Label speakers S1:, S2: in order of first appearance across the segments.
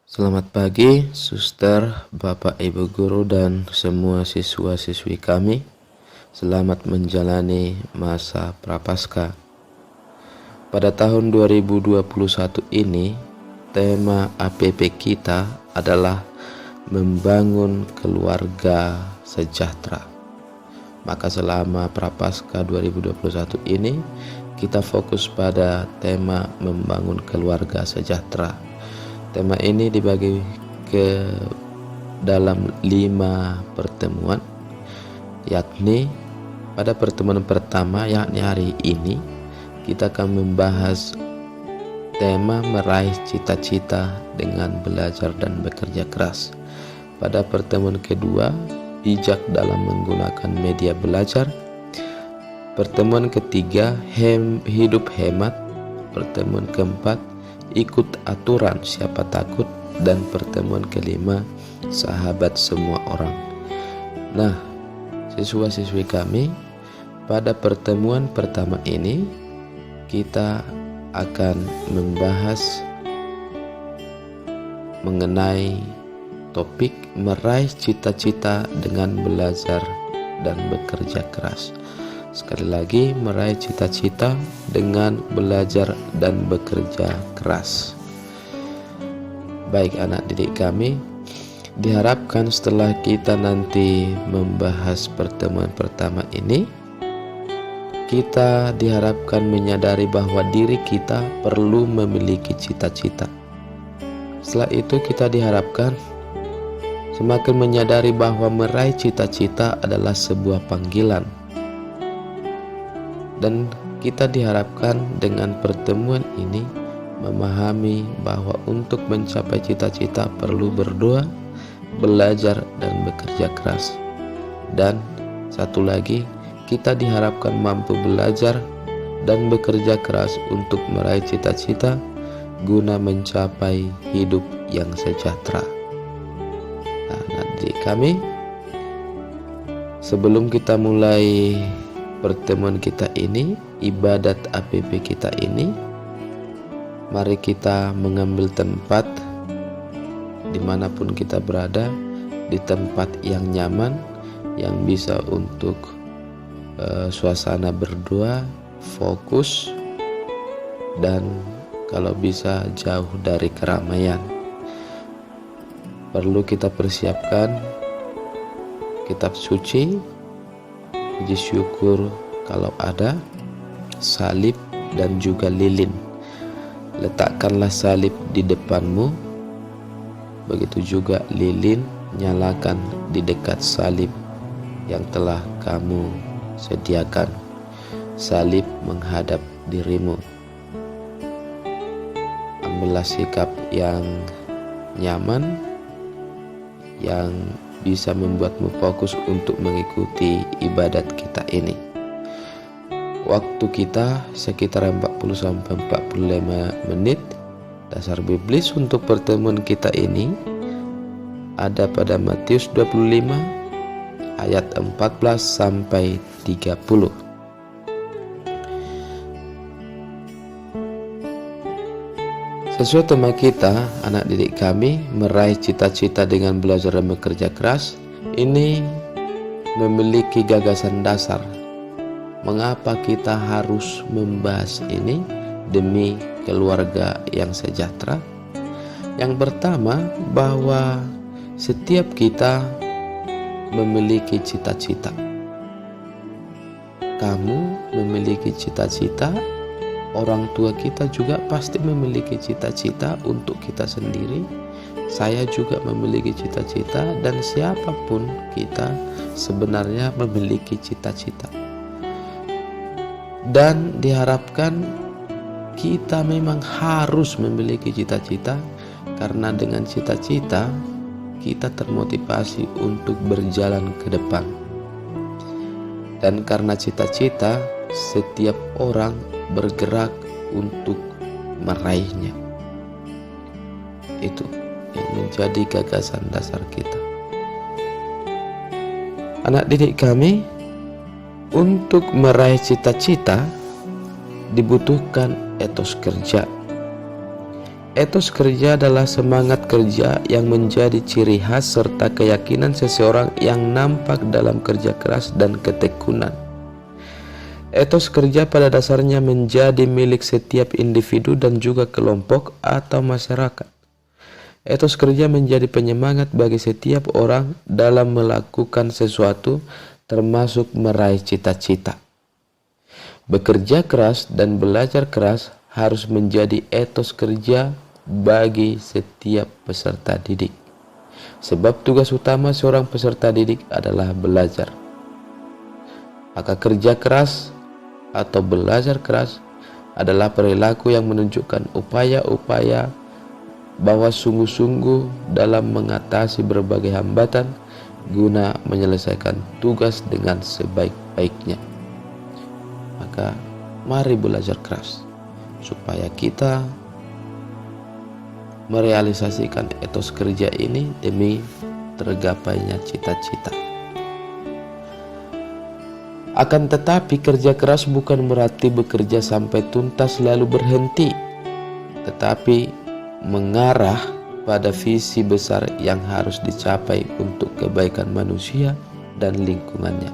S1: Selamat pagi, suster, bapak, ibu guru, dan semua siswa-siswi kami. Selamat menjalani masa prapaskah. Pada tahun 2021 ini, tema APP kita adalah membangun keluarga sejahtera. Maka selama prapaskah 2021 ini, kita fokus pada tema membangun keluarga sejahtera. Tema ini dibagi ke dalam 5 pertemuan, yakni pada pertemuan pertama, yakni hari ini, kita akan membahas tema meraih cita-cita dengan belajar dan bekerja keras. Pada pertemuan kedua, bijak dalam menggunakan media belajar. Pertemuan ketiga, hidup hemat. Pertemuan keempat, ikut aturan siapa takut. Dan pertemuan kelima, sahabat semua orang. Nah, siswa-siswi kami, pada pertemuan pertama ini kita akan membahas mengenai topik meraih cita-cita dengan belajar dan bekerja keras. Sekali lagi, meraih cita-cita dengan belajar dan bekerja keras. Baik anak didik kami, diharapkan setelah kita nanti membahas pertemuan pertama ini, kita diharapkan menyadari bahwa diri kita perlu memiliki cita-cita. Setelah itu kita diharapkan semakin menyadari bahwa meraih cita-cita adalah sebuah panggilan. Dan kita diharapkan dengan pertemuan ini memahami bahwa untuk mencapai cita-cita perlu berdoa, belajar, dan bekerja keras. Dan satu lagi, kita diharapkan mampu belajar dan bekerja keras untuk meraih cita-cita guna mencapai hidup yang sejahtera. Nah, adik kami, sebelum kita mulai pertemuan kita ini, ibadat APP kita ini, mari kita mengambil tempat dimanapun kita berada, di tempat yang nyaman, yang bisa untuk suasana berdoa, fokus, dan kalau bisa jauh dari keramaian. Perlu kita persiapkan kitab suci, puji syukur kalau ada, salib, dan juga lilin. Letakkanlah salib di depanmu, begitu juga lilin, nyalakan di dekat salib yang telah kamu sediakan. Salib menghadap dirimu. Ambillah sikap yang nyaman, yang bisa membuatmu fokus untuk mengikuti ibadat kita ini. Waktu kita sekitar 40-45 menit. Dasar biblis untuk pertemuan kita ini ada pada Matius 25 ayat 14 sampai 30. Sesuai tema kita, anak didik kami, meraih cita-cita dengan belajar dan bekerja keras, ini memiliki gagasan dasar. Mengapa kita harus membahas ini demi keluarga yang sejahtera? Yang pertama, bahwa setiap kita memiliki cita-cita. Kamu memiliki cita-cita, orang tua kita juga pasti memiliki cita-cita untuk kita sendiri. Saya juga memiliki cita-cita, dan siapapun kita sebenarnya memiliki cita-cita. Dan diharapkan kita memang harus memiliki cita-cita, karena dengan cita-cita kita termotivasi untuk berjalan ke depan. Dan karena cita-cita, setiap orang bergerak untuk meraihnya. Itu yang menjadi gagasan dasar kita. Anak didik kami, untuk meraih cita-cita dibutuhkan etos kerja. Etos kerja adalah semangat kerja yang menjadi ciri khas serta keyakinan seseorang yang nampak dalam kerja keras dan ketekunan. Etos kerja pada dasarnya menjadi milik setiap individu dan juga kelompok atau masyarakat. Etos kerja menjadi penyemangat bagi setiap orang dalam melakukan sesuatu, termasuk meraih cita-cita. Bekerja keras dan belajar keras harus menjadi etos kerja bagi setiap peserta didik. Sebab tugas utama seorang peserta didik adalah belajar. Maka kerja keras atau belajar keras adalah perilaku yang menunjukkan upaya-upaya bahwa sungguh-sungguh dalam mengatasi berbagai hambatan guna menyelesaikan tugas dengan sebaik-baiknya. Maka mari belajar keras supaya kita merealisasikan etos kerja ini demi tergapainya cita-cita. Akan tetapi kerja keras bukan berarti bekerja sampai tuntas lalu berhenti, tetapi mengarah pada visi besar yang harus dicapai untuk kebaikan manusia dan lingkungannya.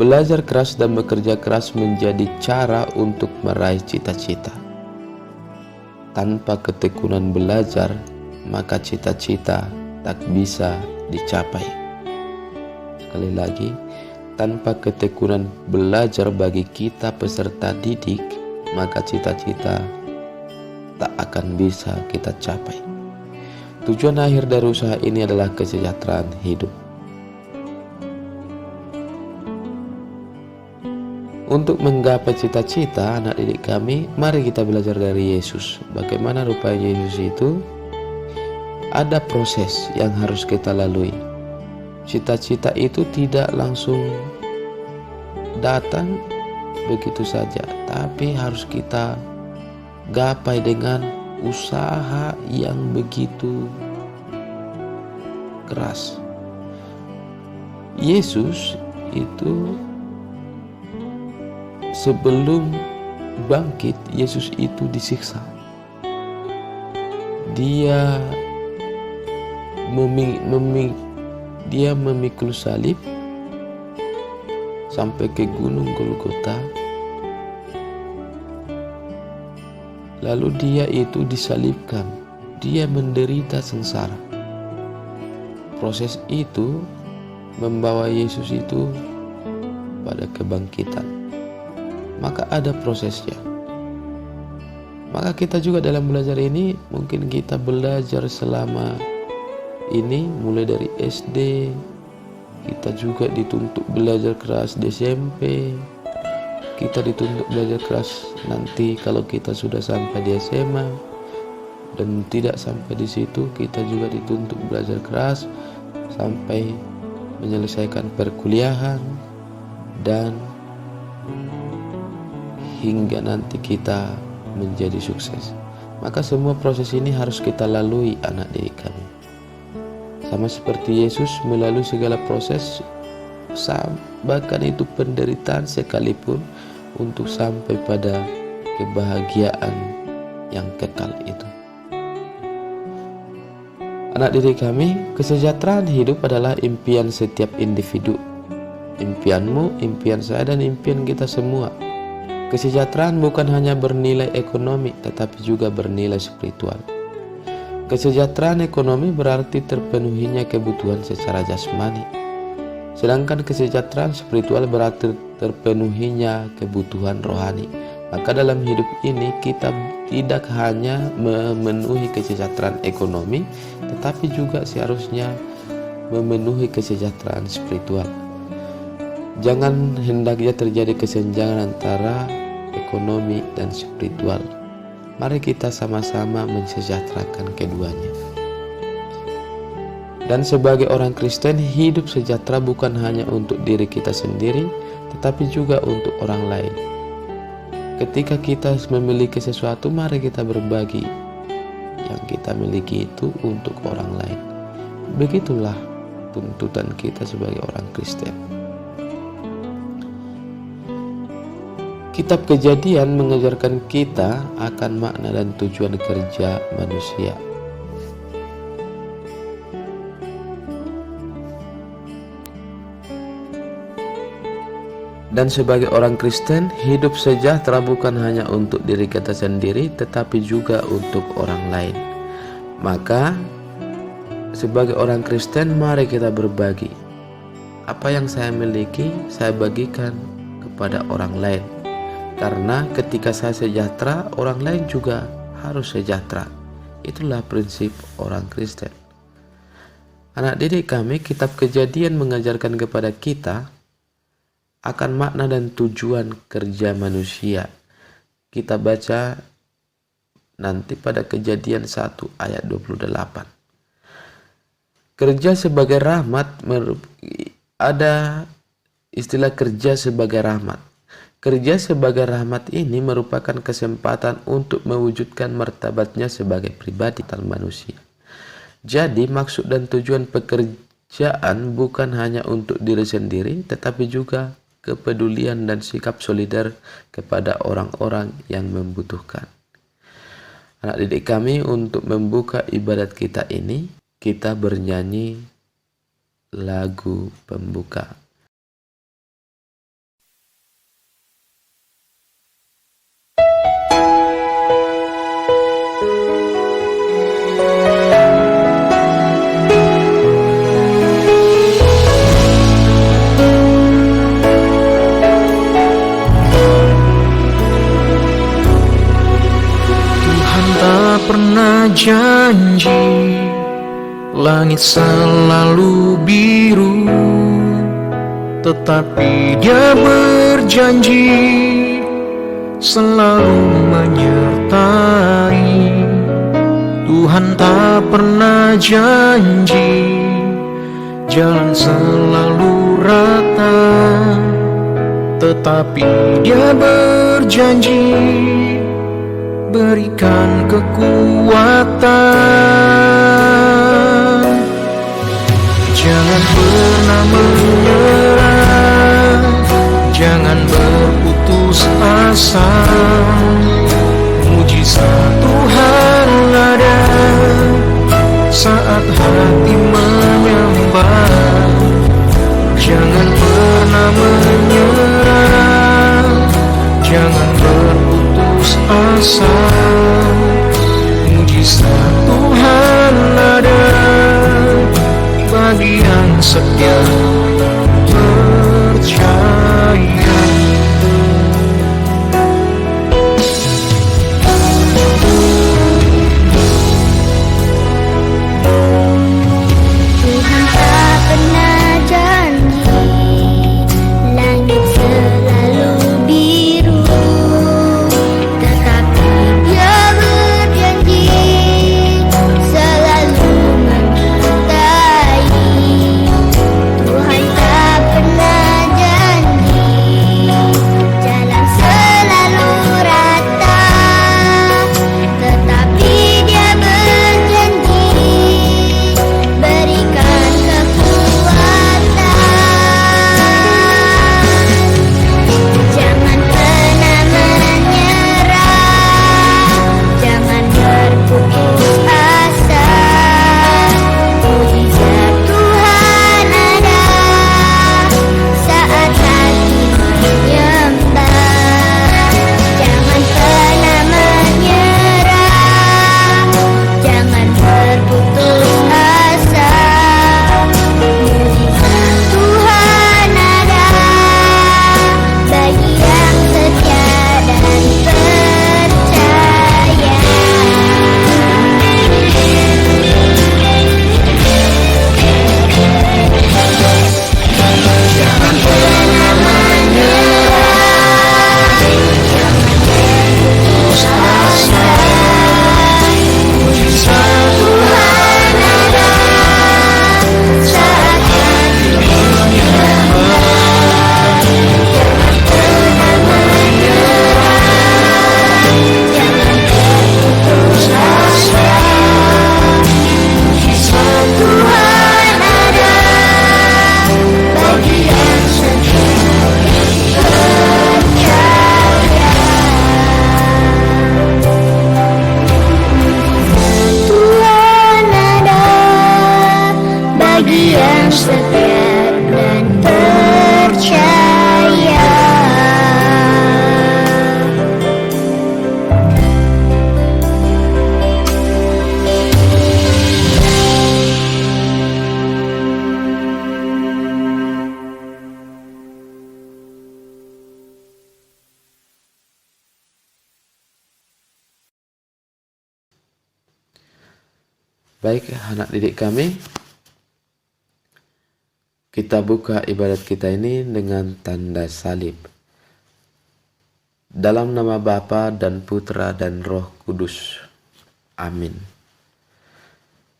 S1: Belajar keras dan bekerja keras menjadi cara untuk meraih cita-cita. Tanpa ketekunan belajar, maka cita-cita tak bisa dicapai. Sekali lagi, tanpa ketekunan belajar bagi kita peserta didik, maka cita-cita tak akan bisa kita capai. Tujuan akhir dari usaha ini adalah kesejahteraan hidup. Untuk menggapai cita-cita anak didik kami, mari kita belajar dari Yesus. Bagaimana rupanya Yesus itu? Ada proses yang harus kita lalui. Cita-cita itu tidak langsung datang begitu saja, tapi harus kita gapai dengan usaha yang begitu keras. Yesus itu sebelum bangkit, Yesus itu disiksa. Dia memikul salib sampai ke gunung Golgota. Lalu dia itu disalibkan. Dia menderita sengsara. Proses itu membawa Yesus itu pada kebangkitan. Maka ada prosesnya. Maka kita juga dalam belajar ini, mungkin kita belajar selama ini mulai dari SD, kita juga dituntut belajar keras di SMP, kita dituntut belajar keras nanti kalau kita sudah sampai di SMA, dan tidak sampai di situ kita juga dituntut belajar keras sampai menyelesaikan perkuliahan dan hingga nanti kita menjadi sukses. Maka semua proses ini harus kita lalui anak didik kami. Sama seperti Yesus melalui segala proses, bahkan itu penderitaan sekalipun, untuk sampai pada kebahagiaan yang kekal itu. Anak didik kami, kesejahteraan hidup adalah impian setiap individu. Impianmu, impian saya, dan impian kita semua. Kesejahteraan bukan hanya bernilai ekonomi, tetapi juga bernilai spiritual. Kesejahteraan ekonomi berarti terpenuhinya kebutuhan secara jasmani. Sedangkan kesejahteraan spiritual berarti terpenuhinya kebutuhan rohani. Maka dalam hidup ini kita tidak hanya memenuhi kesejahteraan ekonomi, tetapi juga seharusnya memenuhi kesejahteraan spiritual. Jangan hendaknya terjadi kesenjangan antara ekonomi dan spiritual. Mari kita sama-sama mensejahterakan keduanya. Dan sebagai orang Kristen, hidup sejahtera bukan hanya untuk diri kita sendiri, tetapi juga untuk orang lain. Ketika kita memiliki sesuatu, mari kita berbagi yang kita miliki itu untuk orang lain. Begitulah tuntutan kita sebagai orang Kristen. Kitab Kejadian mengajarkan kita akan makna dan tujuan kerja manusia. Dan sebagai orang Kristen, hidup sejahtera bukan hanya untuk diri kita sendiri, tetapi juga untuk orang lain. Maka, sebagai orang Kristen, mari kita berbagi. Apa yang saya miliki, saya bagikan kepada orang lain. Karena ketika saya sejahtera, orang lain juga harus sejahtera. Itulah prinsip orang Kristen. Anak didik kami, Kitab Kejadian mengajarkan kepada kita akan makna dan tujuan kerja manusia. Kita baca nanti pada Kejadian 1 ayat 28. Kerja sebagai rahmat, ada istilah kerja sebagai rahmat. Kerja sebagai rahmat ini merupakan kesempatan untuk mewujudkan martabatnya sebagai pribadi dan manusia. Jadi maksud dan tujuan pekerjaan bukan hanya untuk diri sendiri, tetapi juga kepedulian dan sikap solidar kepada orang-orang yang membutuhkan. Anak didik kami, untuk membuka ibadat kita ini, kita bernyanyi lagu pembuka.
S2: Pernah janji langit selalu biru, tetapi Dia berjanji selalu menyertai. Tuhan tak pernah janji jalan selalu rata, tetapi Dia berjanji berikan kekuatan. Jangan pernah menyerah, jangan berputus asa. Mujizat Tuhan ada saat hati menyembah. Jangan pernah menyerah, jangan berputus asa. Mujizat Tuhan ada bagi yang setia percaya.
S3: Tuhan tak pernah janji langit selalu biru, tetapi Dia berjanji selalu menyertai. Tuhan setia dan percaya.
S1: Baik anak didik kami, kita buka ibadat kita ini dengan tanda salib. Dalam nama Bapa dan Putra dan Roh Kudus. Amin.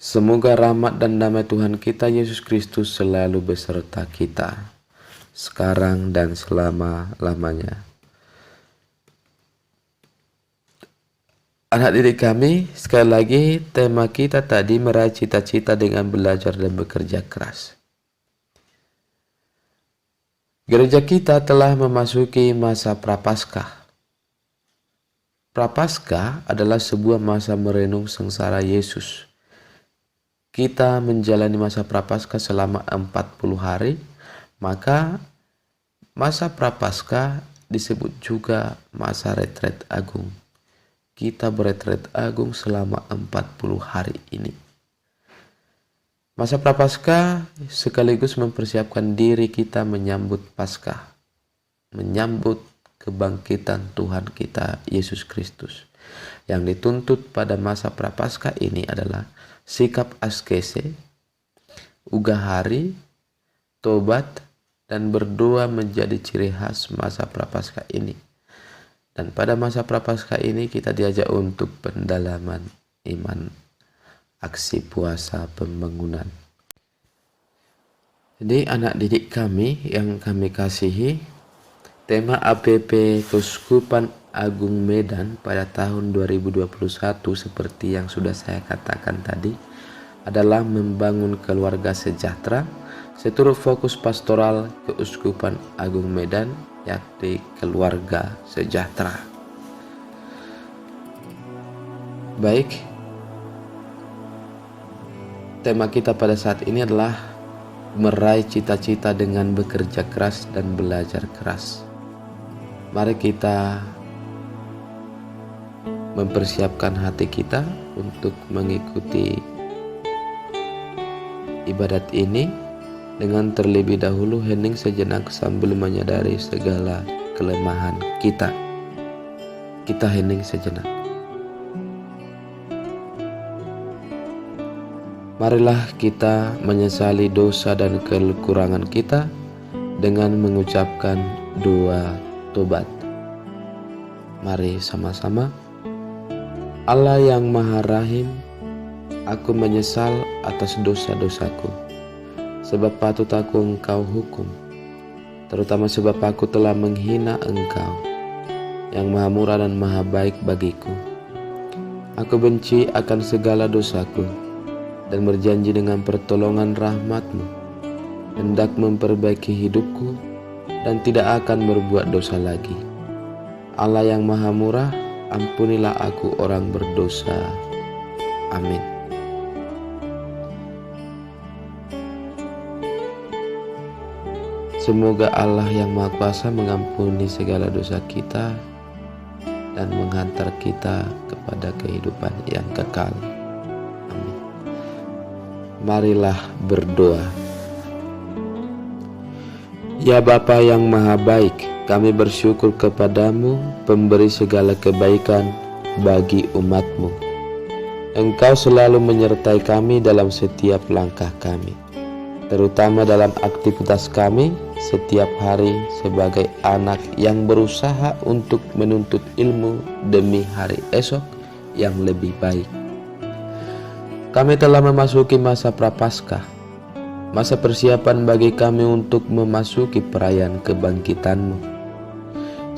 S1: Semoga rahmat dan damai Tuhan kita Yesus Kristus selalu beserta kita, sekarang dan selama-lamanya. Anak didik kami, sekali lagi tema kita tadi meraih cita-cita dengan belajar dan bekerja keras. Gereja kita telah memasuki masa Prapaskah. Prapaskah adalah sebuah masa merenung sengsara Yesus. Kita menjalani masa Prapaskah selama 40 hari, maka masa Prapaskah disebut juga masa retret agung. Kita beretret agung selama 40 hari ini. Masa Prapaskah sekaligus mempersiapkan diri kita menyambut Paskah, menyambut kebangkitan Tuhan kita Yesus Kristus. Yang dituntut pada masa Prapaskah ini adalah sikap askese, ugahari, tobat, dan berdoa menjadi ciri khas masa Prapaskah ini. Dan pada masa Prapaskah ini kita diajak untuk pendalaman iman, aksi puasa pembangunan. Jadi anak didik kami yang kami kasihi, tema APP Keuskupan Agung Medan pada tahun 2021 seperti yang sudah saya katakan tadi adalah membangun keluarga sejahtera seturut fokus pastoral Keuskupan Agung Medan, yakni keluarga sejahtera. Baik, tema kita pada saat ini adalah meraih cita-cita dengan bekerja keras dan belajar keras. Mari kita mempersiapkan hati kita untuk mengikuti ibadat ini dengan terlebih dahulu hening sejenak sambil menyadari segala kelemahan kita. Kita hening sejenak. Marilah kita menyesali dosa dan kekurangan kita dengan mengucapkan doa tobat. Mari sama-sama. Allah yang Maha Rahim, aku menyesal atas dosa-dosaku, sebab patut aku Engkau hukum, terutama sebab aku telah menghina Engkau, yang Maha Murah dan Maha Baik bagiku. Aku benci akan segala dosaku, dan berjanji dengan pertolongan rahmat-Mu, hendak memperbaiki hidupku, dan tidak akan berbuat dosa lagi. Allah yang Maha Murah, ampunilah aku orang berdosa. Amin. Semoga Allah yang Maha Kuasa mengampuni segala dosa kita dan menghantar kita kepada kehidupan yang kekal. Amin. Marilah berdoa. Ya Bapa yang Maha Baik, kami bersyukur kepadamu, pemberi segala kebaikan bagi umat-Mu. Engkau selalu menyertai kami dalam setiap langkah kami, terutama dalam aktivitas kami setiap hari sebagai anak yang berusaha untuk menuntut ilmu demi hari esok yang lebih baik. Kami telah memasuki masa Prapaskah, masa persiapan bagi kami untuk memasuki perayaan kebangkitan-Mu.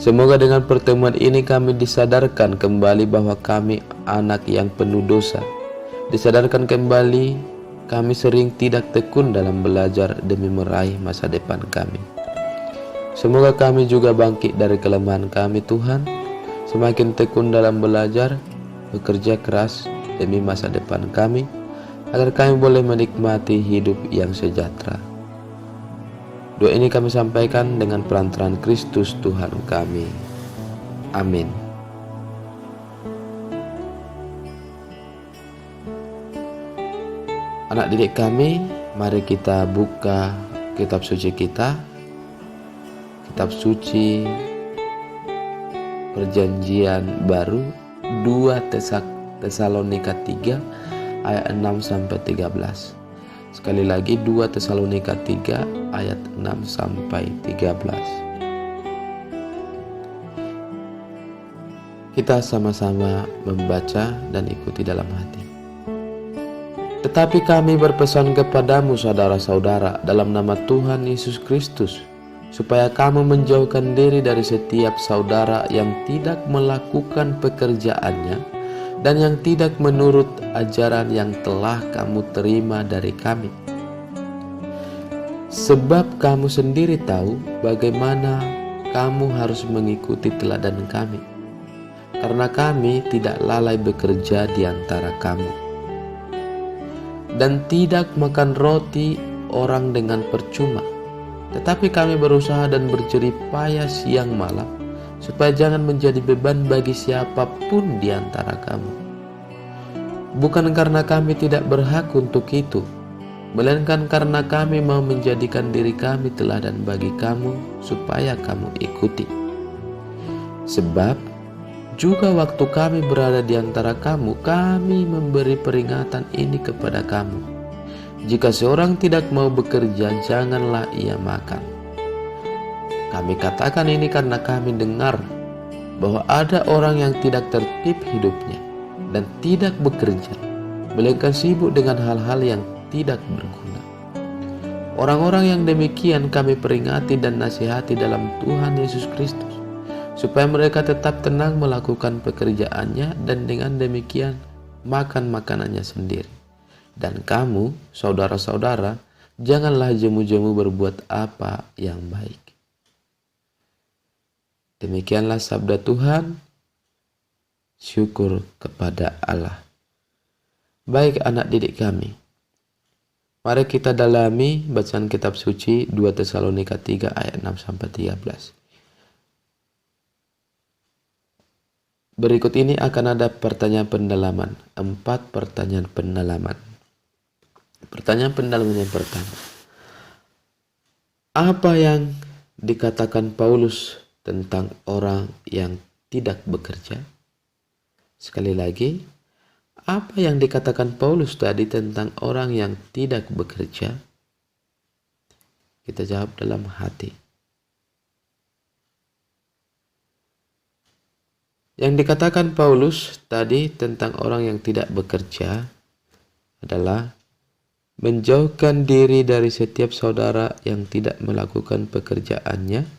S1: Semoga dengan pertemuan ini kami disadarkan kembali bahwa kami anak yang penuh dosa, disadarkan kembali kami sering tidak tekun dalam belajar demi meraih masa depan kami. Semoga kami juga bangkit dari kelemahan kami, Tuhan, semakin tekun dalam belajar, bekerja keras demi masa depan kami, agar kami boleh menikmati hidup yang sejahtera. Doa ini kami sampaikan dengan perantaraan Kristus Tuhan kami. Amin. Anak didik kami, mari kita buka kitab suci kita, kitab suci Perjanjian Baru 2 Tesalonika 3 ayat 6 sampai 13. Sekali lagi 2 Tesalonika 3 ayat 6 sampai 13. Kita sama-sama membaca dan ikuti dalam hati. Tetapi kami berpesan kepadamu saudara-saudara dalam nama Tuhan Yesus Kristus, supaya kamu menjauhkan diri dari setiap saudara yang tidak melakukan pekerjaannya dan yang tidak menurut ajaran yang telah kamu terima dari kami. Sebab kamu sendiri tahu bagaimana kamu harus mengikuti teladan kami, karena kami tidak lalai bekerja di antara kamu, dan tidak makan roti orang dengan percuma. Tetapi kami berusaha dan berjerih payah siang malam, supaya jangan menjadi beban bagi siapapun di antara kamu. Bukan karena kami tidak berhak untuk itu, melainkan karena kami mau menjadikan diri kami teladan bagi kamu, supaya kamu ikuti. Sebab juga waktu kami berada di antara kamu, kami memberi peringatan ini kepada kamu. Jika seorang tidak mau bekerja, janganlah ia makan. Kami katakan ini karena kami dengar bahwa ada orang yang tidak tertib hidupnya dan tidak bekerja, melainkan sibuk dengan hal-hal yang tidak berguna. Orang-orang yang demikian kami peringati dan nasihati dalam Tuhan Yesus Kristus, supaya mereka tetap tenang melakukan pekerjaannya dan dengan demikian makan makanannya sendiri. Dan kamu, saudara-saudara, janganlah jemu-jemu berbuat apa yang baik. Demikianlah sabda Tuhan. Syukur kepada Allah. Baik anak didik kami, mari kita dalami bacaan kitab suci 2 Tesalonika 3 ayat 6 sampai 13. Berikut ini akan ada pertanyaan pendalaman, 4 pertanyaan pendalaman. Pertanyaan pendalaman yang pertama, apa yang dikatakan Paulus tentang orang yang tidak bekerja? Sekali lagi, apa yang dikatakan Paulus tadi tentang orang yang tidak bekerja? Kita jawab dalam hati. Yang dikatakan Paulus tadi tentang orang yang tidak bekerja adalah menjauhkan diri dari setiap saudara yang tidak melakukan pekerjaannya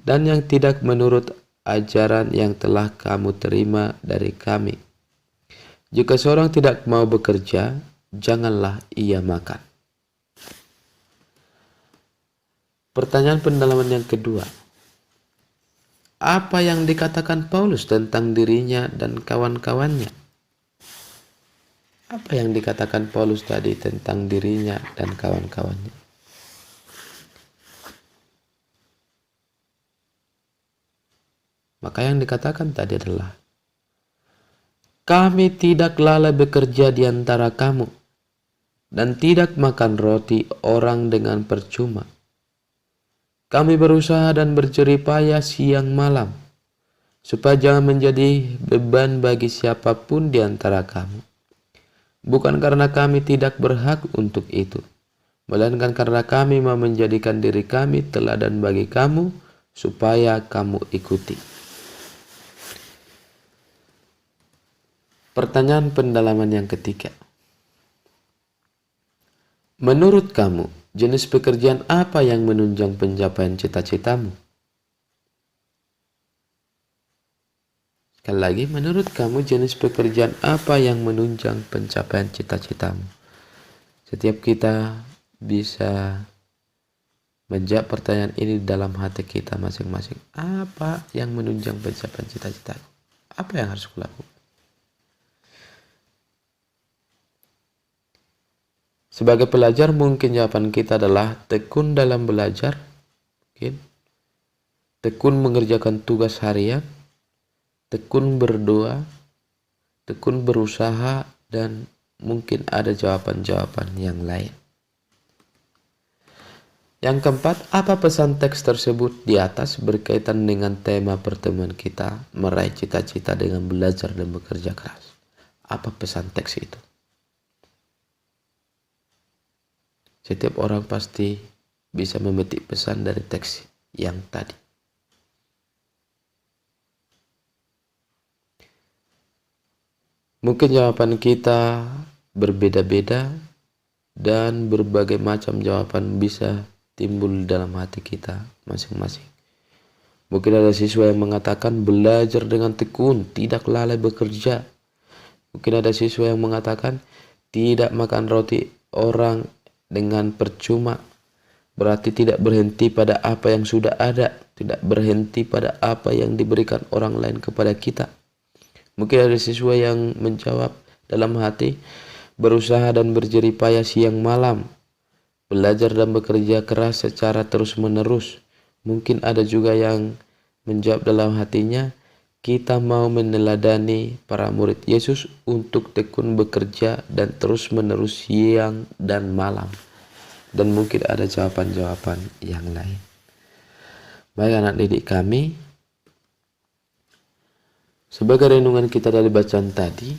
S1: dan yang tidak menurut ajaran yang telah kamu terima dari kami. Jika seorang tidak mau bekerja, janganlah ia makan. Pertanyaan pendalaman yang kedua, apa yang dikatakan Paulus tentang dirinya dan kawan-kawannya? Apa yang dikatakan Paulus tadi tentang dirinya dan kawan-kawannya? Maka yang dikatakan tadi adalah, kami tidak lalai bekerja di antara kamu dan tidak makan roti orang dengan percuma. Kami berusaha dan berjerih payah siang malam, supaya jangan menjadi beban bagi siapapun di antara kamu. Bukan karena kami tidak berhak untuk itu, melainkan karena kami mau menjadikan diri kami teladan bagi kamu, supaya kamu ikuti. Pertanyaan pendalaman yang ketiga, menurut kamu, jenis pekerjaan apa yang menunjang pencapaian cita-citamu? Sekali lagi, menurut kamu jenis pekerjaan apa yang menunjang pencapaian cita-citamu? Setiap kita bisa menjawab pertanyaan ini dalam hati kita masing-masing. Apa yang menunjang pencapaian cita-citaku? Apa yang harus kulakukan? Sebagai pelajar mungkin jawaban kita adalah tekun dalam belajar, mungkin tekun mengerjakan tugas harian, tekun berdoa, tekun berusaha, dan mungkin ada jawaban-jawaban yang lain. Yang keempat, apa pesan teks tersebut di atas berkaitan dengan tema pertemuan kita, meraih cita-cita dengan belajar dan bekerja keras? Apa pesan teks itu? Setiap orang pasti bisa memetik pesan dari teks yang tadi. Mungkin jawaban kita berbeda-beda dan berbagai macam jawaban bisa timbul dalam hati kita masing-masing. Mungkin ada siswa yang mengatakan belajar dengan tekun, tidak lalai bekerja. Mungkin ada siswa yang mengatakan tidak makan roti orang dengan percuma, berarti tidak berhenti pada apa yang sudah ada, tidak berhenti pada apa yang diberikan orang lain kepada kita. Mungkin ada siswa yang menjawab dalam hati, berusaha dan berjerih payah siang malam, belajar dan bekerja keras secara terus-menerus. Mungkin ada juga yang menjawab dalam hatinya, kita mau meneladani para murid Yesus untuk tekun bekerja dan terus-menerus siang dan malam. Dan mungkin ada jawaban-jawaban yang lain. Baik anak didik kami, sebagai renungan kita dari bacaan tadi,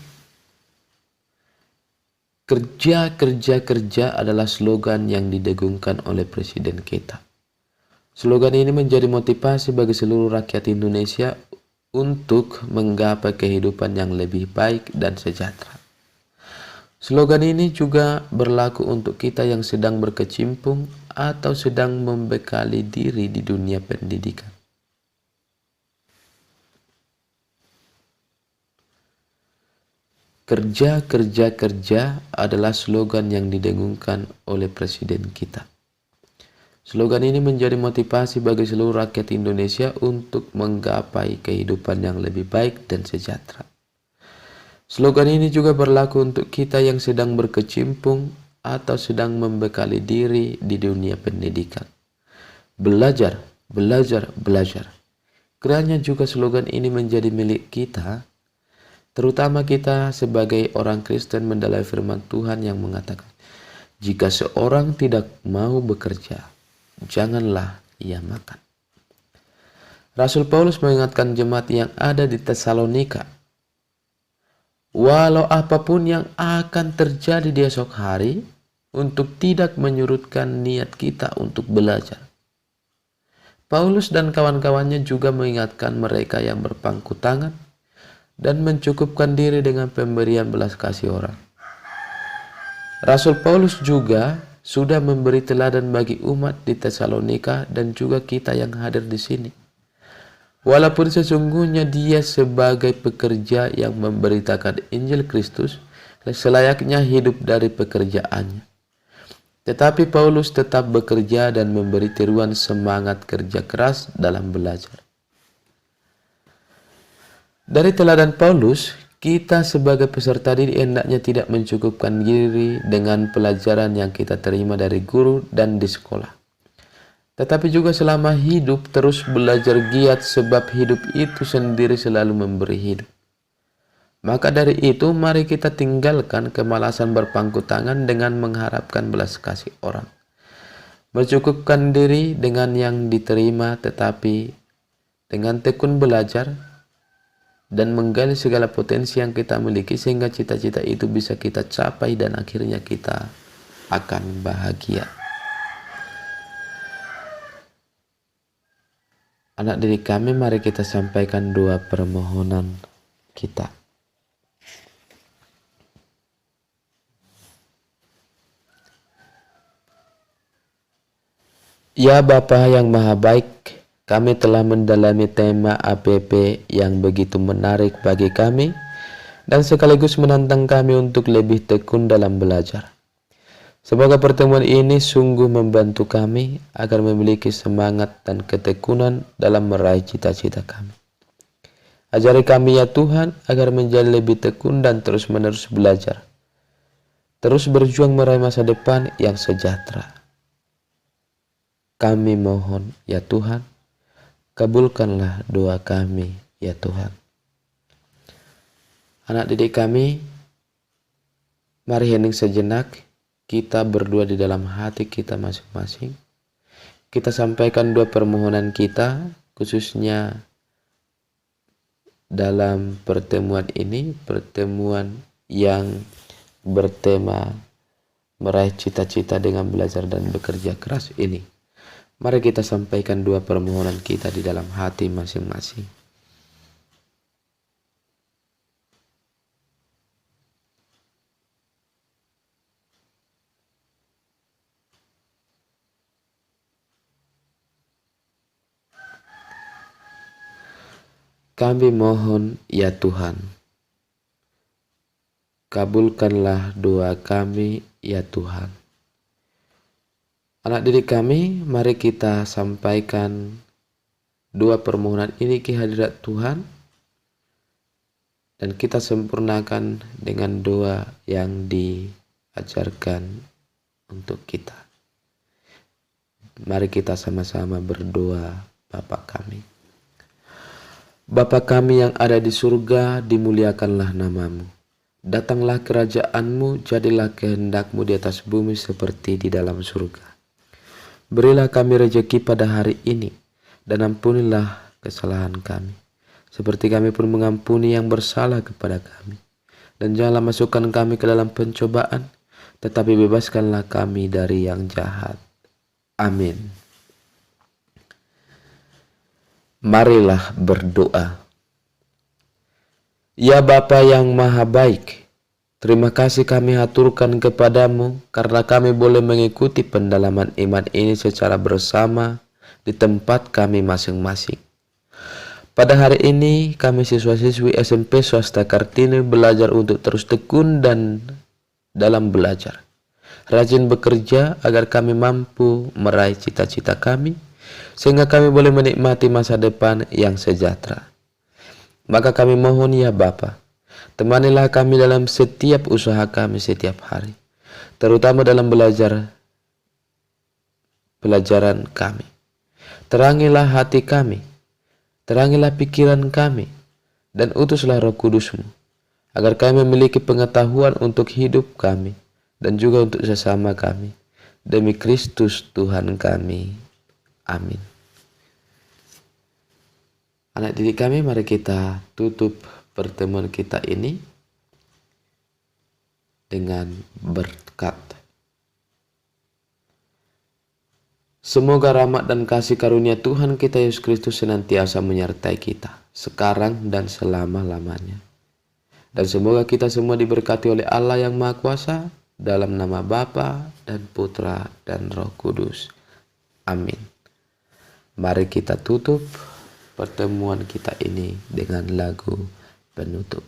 S1: kerja, kerja, kerja adalah slogan yang didengungkan oleh Presiden kita. Slogan ini menjadi motivasi bagi seluruh rakyat Indonesia untuk menggapai kehidupan yang lebih baik dan sejahtera. Slogan ini juga berlaku untuk kita yang sedang berkecimpung atau sedang membekali diri di dunia pendidikan. Kerja, kerja, kerja adalah slogan yang didengungkan oleh Presiden kita. Slogan ini menjadi motivasi bagi seluruh rakyat Indonesia untuk menggapai kehidupan yang lebih baik dan sejahtera. Slogan ini juga berlaku untuk kita yang sedang berkecimpung atau sedang membekali diri di dunia pendidikan. Belajar, belajar, belajar. Kiranya juga slogan ini menjadi milik kita, terutama kita sebagai orang Kristen mendalami firman Tuhan yang mengatakan, jika seorang tidak mau bekerja, janganlah ia makan. Rasul Paulus mengingatkan jemaat yang ada di Tesalonika, walau apapun yang akan terjadi di esok hari, untuk tidak menyurutkan niat kita untuk belajar. Paulus dan kawan-kawannya juga mengingatkan mereka yang berpangku tangan dan mencukupkan diri dengan pemberian belas kasih orang. Rasul Paulus juga sudah memberi teladan bagi umat di Tesalonika dan juga kita yang hadir di sini. Walaupun sesungguhnya dia sebagai pekerja yang memberitakan Injil Kristus selayaknya hidup dari pekerjaannya. Tetapi Paulus tetap bekerja dan memberi tiruan semangat kerja keras dalam belajar. Dari teladan Paulus, kita sebagai peserta didik hendaknya tidak mencukupkan diri dengan pelajaran yang kita terima dari guru dan di sekolah. Tetapi juga selama hidup terus belajar giat sebab hidup itu sendiri selalu memberi hidup. Maka dari itu mari kita tinggalkan kemalasan berpangku tangan dengan mengharapkan belas kasih orang. Mencukupkan diri dengan yang diterima tetapi dengan tekun belajar dan menggali segala potensi yang kita miliki sehingga cita-cita itu bisa kita capai dan akhirnya kita akan bahagia. Anak didik kami, mari kita sampaikan doa permohonan kita. Ya Bapa yang Maha Baik, kami telah mendalami tema APP yang begitu menarik bagi kami dan sekaligus menantang kami untuk lebih tekun dalam belajar. Semoga pertemuan ini sungguh membantu kami agar memiliki semangat dan ketekunan dalam meraih cita-cita kami. Ajari kami ya Tuhan agar menjadi lebih tekun dan terus-menerus belajar. terus berjuang meraih masa depan yang sejahtera. Kami mohon, ya Tuhan, kabulkanlah doa kami, ya Tuhan. Anak didik kami, mari hening sejenak, kita berdua di dalam hati kita masing-masing. Kita sampaikan dua permohonan kita, khususnya dalam pertemuan ini, pertemuan yang bertema meraih cita-cita dengan belajar dan bekerja keras ini. Mari kita sampaikan dua permohonan kita di dalam hati masing-masing. Kami mohon, ya Tuhan, kabulkanlah doa kami, ya Tuhan. Anak didik kami, mari kita sampaikan dua permohonan ini ke hadirat Tuhan, dan kita sempurnakan dengan doa yang diajarkan untuk kita. Mari kita sama-sama berdoa. Bapa kami, Bapa kami yang ada di surga, dimuliakanlah namamu. Datanglah kerajaanmu, jadilah kehendakmu di atas bumi seperti di dalam surga. Berilah kami rejeki pada hari ini, dan ampunilah kesalahan kami, seperti kami pun mengampuni yang bersalah kepada kami. Dan janganlah masukkan kami ke dalam pencobaan, tetapi bebaskanlah kami dari yang jahat. Amin. Marilah berdoa. Ya Bapa yang Maha Baik, terima kasih kami haturkan kepadamu karena kami boleh mengikuti pendalaman iman ini secara bersama di tempat kami masing-masing. Pada hari ini kami siswa-siswi SMP Swasta Kartini belajar untuk terus tekun dan dalam belajar, rajin bekerja agar kami mampu meraih cita-cita kami, sehingga kami boleh menikmati masa depan yang sejahtera. Maka kami mohon ya Bapa, temanilah kami dalam setiap usaha kami setiap hari, terutama dalam pelajaran kami. Terangilah hati kami, terangilah pikiran kami, dan utuslah Roh Kudus-Mu, agar kami memiliki pengetahuan untuk hidup kami, dan juga untuk sesama kami. Demi Kristus Tuhan kami. Amin. Anak didik kami, mari kita tutup pertemuan kita ini dengan berkat. Semoga rahmat dan kasih karunia Tuhan kita Yesus Kristus senantiasa menyertai kita, sekarang dan selama-lamanya. Dan semoga kita semua diberkati oleh Allah yang Maha Kuasa, dalam nama Bapa dan Putra dan Roh Kudus. Amin. Mari kita tutup pertemuan kita ini dengan lagu penutup.